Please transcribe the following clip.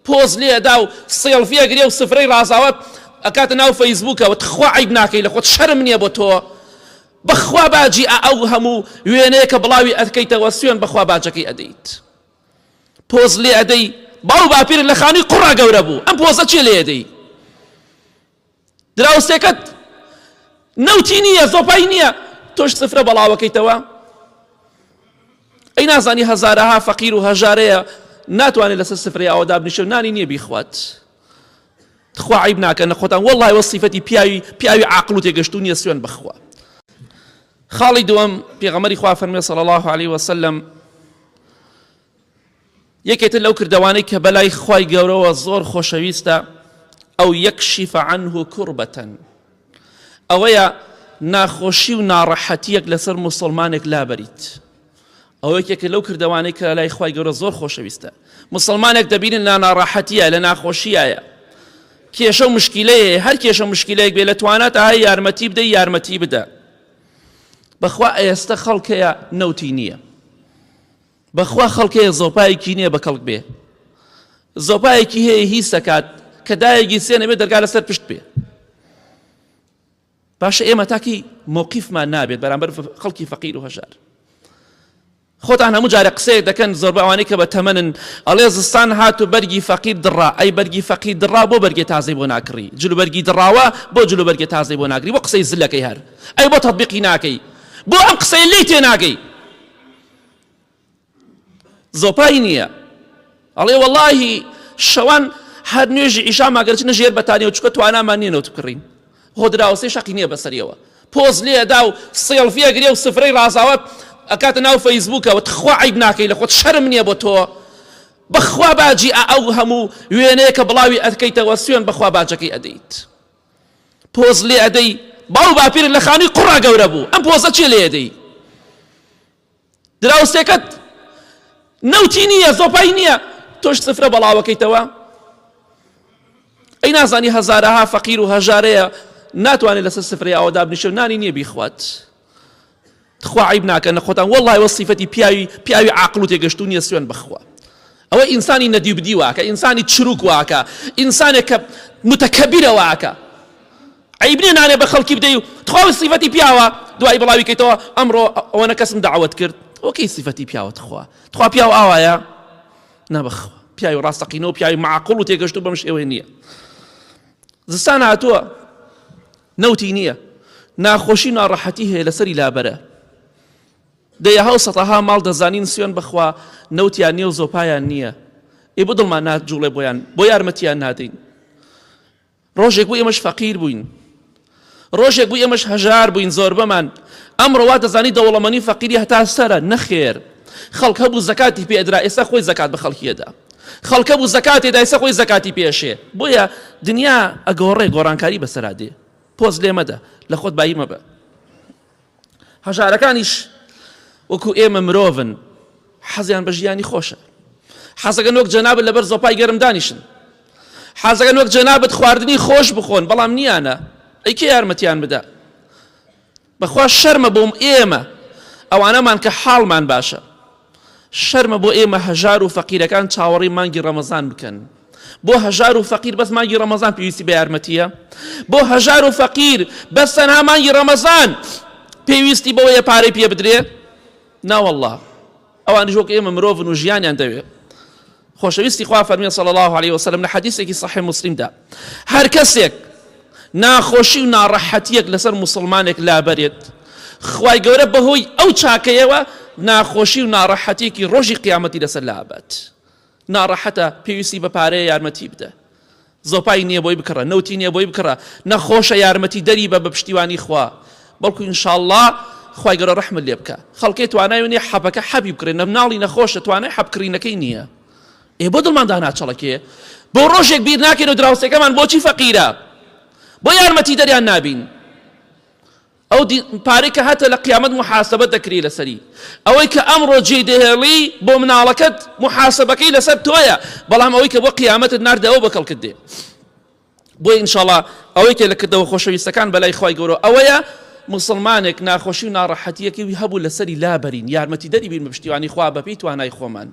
پۆز لێدا و سێڵفی ئەگرێ و سفرەی ڕازاوە ئەکاتە ناو فەیسبووکەوە تخوا عیب ناکەی لە خۆت شەرم نییە بۆ تۆ بەخوا باجی ئەو هەموو وێنەیە کە بڵاوی ئەدکەیتەوە سوێن بەخوا باجەکەی ئەدەیت پۆز لێ ئەدەی باو باپیرت لە خانووی قوڕا گەورە بوو ئەم پۆزە چێ لێ ئەدەی دراوسێکەت نەوتی نییە زۆپای نییە تۆش سفرە بەڵاوەکەیتەوە ئەی نازانی هەزارەها فەقیر و هەژارەیە ناتوانێت لەسەر سفرەی ئەوە دابنیشێ و نانی نییە بیخوات خوا عیب ناکەن خۆتان وەڵڵای وە سیفەتی پیاوی عاقڵ و تێگەشتوو نییە سوێن بخوا خاڵی دووەم پێغەمبەری خوا فەرمێ صلی الله عليه وسلم یەکێتر لەو کردەوانەی کە بەلای خوای گەورەوە زۆر خۆشەویستە ئەو یەکشیف عنه کوڕبەتەن ئەوەیە ناخۆشی و ناڕەحەتیەک لەسەر موسڵمانێک لابەریت ئەو یەکێکە لەو کردەوانەی کە لای خوای گەورە زۆر خۆشەویستە موسڵمانێک دەبینن لە ناڕەحەتیە لە ناخۆشیایە کێشە و مشکیلەیە هەر کێشە مشکیلەیەک بێ لە تواناتە هەیە یارمەتی بدەی یارمەتی بدە بەخوا ئێستا خەڵکەیە نەوتی نییە بەخوا خەڵکەیە زۆپایەکی نییە بە کەڵک بێ زۆپایەکی هەیە هیچ دەکات کە دایەکی سێنە بێ دەرگا لەسەر پشت بێ باشە ئێمە تاکی موقیفمان نابێت بەرامبەر خەڵکی فەقیر و هەژار خۆتان هەموو جارە قسەیەک دەکەن زۆر بەوانەی کە بە تەمەنن ئەڵێ زستان هات و بەرگی فەقیر دڕا ئەی بەرگی فەقیر دڕا بۆ بەرگی تازەی بۆ ناکڕی جلو بەرگی دڕاوە بۆ جلو بەرگی تازەی بۆ ناگری بۆ قسەی زلەکەی هەر ئەی بۆ تەطبیقی ناکەی بۆ ئەم قسەی لی تێ ناگەی زۆپای نییە ئەڵێ وەڵڵاهی شەوان هەر نوێژی ئیشا ماگەرچنە ژێر بەتانیە و چکە توانامان نییە نەوت بکڕین خۆ دراوسەی شەقی نییە بەسەریەوە پۆز لێدا و سێڵفی ئەگرێ و سفرەی ڕازاوە ئەکاتە ناو فەیسبووکەوە تخوا عیب ناکەی لە خۆت شەرم نییە بۆ تۆ بەخوا باجی ئەو هەموو وێنەیە کە بڵاوی ئەدکەیتەوە سوێن بەخوا باجەکەی ئەدەیت پۆز لێ ئەدەی باو باپیرت لە خانووی قوڕا گەورە بوو ئەم پۆزە چێ لێ ئەدەی دراوسێکەت نەوتی نییە زۆپای نییە تۆش سفرە بەڵاوەکەیتەوە ئەی نازانی هەزارەها فەقیر و هەژارەیە ناتوانێت لەسەر سفرەی ئەوە دابنیشێ و نانی نییە بیخوات خوا عیب ناکەن خۆتان وەڵڵای وە سیفەتی پیاوی عاقڵ و تێگەشتوو نییە سوێن بخوا ئەوە ئینسانی نەدیوبدی واکە ئینسانی چروک واکە ئینسانێک کە متەکەبیرە واکە عیب نییە نانێ بە خەڵکی بدەی و تخوا سیفەتی پیاوە دوای بڵاوی کەیتەوە ئەمڕۆ ئەوەنە کەسم داوەت کرد ئۆکەی سیفەتی پیاوە تخوا پیاو ئاوایە نەبخوا پیاوی ڕاستەقینەوە پیاوی معقوڵ و تێگەشتوو بەم شێوەیە نییە زستان هاتووە نەوتی نییە ناخۆشی ناڕەحەتی هەیە لەسەری لابەرە دەیە هەو سەتەها ماڵ دەزانین سوێن بخوا نەوتیان نییە و زۆپایان نییە ئێ بۆ دڵمان ناتجوڵێ بۆ یارمەتیان نادەین ڕۆژێک بوو ئێمەش فەقیر بووین ڕۆژێک بوو ئێمەش هەژار بووین زۆر بەمان ئەمڕۆ وا دەزانی دەوڵەمەندی فەقیری هەتا سەرە نەخێر خەڵک هەبوو زەکاتی پێدرا ئێستا خۆی زەکات بە خەڵکیەدا خەڵک هەبوو زەکاتێدا ئێستا خۆی زەکاتی پێشێ بۆیە دنیا ئەگۆڕێ گۆڕانکاری بەسەرا دێ پۆز لێ مەدە لە خۆت بایی مەبە هەژارەکانیش وەکو ئێمە مرۆڤن حەزیان بە ژیانی خۆشە حەزەکەن وەک جەنابەت لەبەر زۆپای گەرم دانیشن حەزەکەن وەک جەنابەت خواردنی خۆش بخۆن بەڵام نییانە ئەی کێ یارمەتیان بدە بەخوا شەرمە بۆم ئێمە ئەوانەمان کە حاڵمان باشە شەرمە بۆ ئێمە هەژار و فەقیرەکان چاوەڕی مانگی ڕەمەزان بکەن بۆ هەژار و فەقیر بەس مانگی ڕەمەزان پێویستی بە یارمەتیە بۆ هەژار و فەقیر بەس تەنها مانگی ڕەمەزان پێویستی بەوەیە پارەی پێ بدرێ ناوەڵڵا ئەوانیش وەک ئێمە مرۆڤن و ژیانیان دەوێ خۆشەویستی خوا فەرمێ صلی الله عليه وسلم لە حەدیثێکی صحیح مسلمدا هەر کەسێک ناخۆشی و ناڕەحەتیەک لەسەر موسڵمانێک لابەرێت خوای گەورە بەهۆی ئەو چاکەیەوە ناخۆشی و ناڕەحەتیەکی ڕۆژی قیامەتی لەسەر لابات ناڕەحەتە پێویستی بە پارەیە یارمەتی بدە زۆپای نییە بۆی بکڕە نەوتی نییە بۆی بکڕە نەخۆشە یارمەتی دەری بە پشتیوانی خوا بەڵکو ئینشاءالله خوای گەورە ڕەحمت لێ بکە خەڵکێ توانای وێنێ حەبەکە حەبی بکرێن نەمناڵی نەخۆشە توانای حەبکردنەکەی نییە ئێ بۆ دڵماندا ناچەڵەکێ بۆ ڕۆژێک بیر ناکەین و دراوسەکەمان بۆچی فەقیرە بۆ یارمەتی دەریان نابین ئەو پارەی کە هاتە لە قیامەت محاسبە دەکری لەسەری ئەوەی کە ئەمڕۆ جێ دەهێڵی بۆ مناڵەکەت محاسبەکەی لەسەر تۆیە بەڵام ئەوەی کە بۆ قیامەتت ناردەوە بەکەڵکت دێ بۆی ئینشاءالله ئەوەی کە لە کردەوە خۆشەویستەکان بەلای خوای گەورە ئەوەیە مسلمانێک ناخۆشی و ناڕەحەتیەکی هەبوو لەسەری لابەرین یارمەتی دەری بین بە پشتیوانی خوا بەپێی توانای خۆمان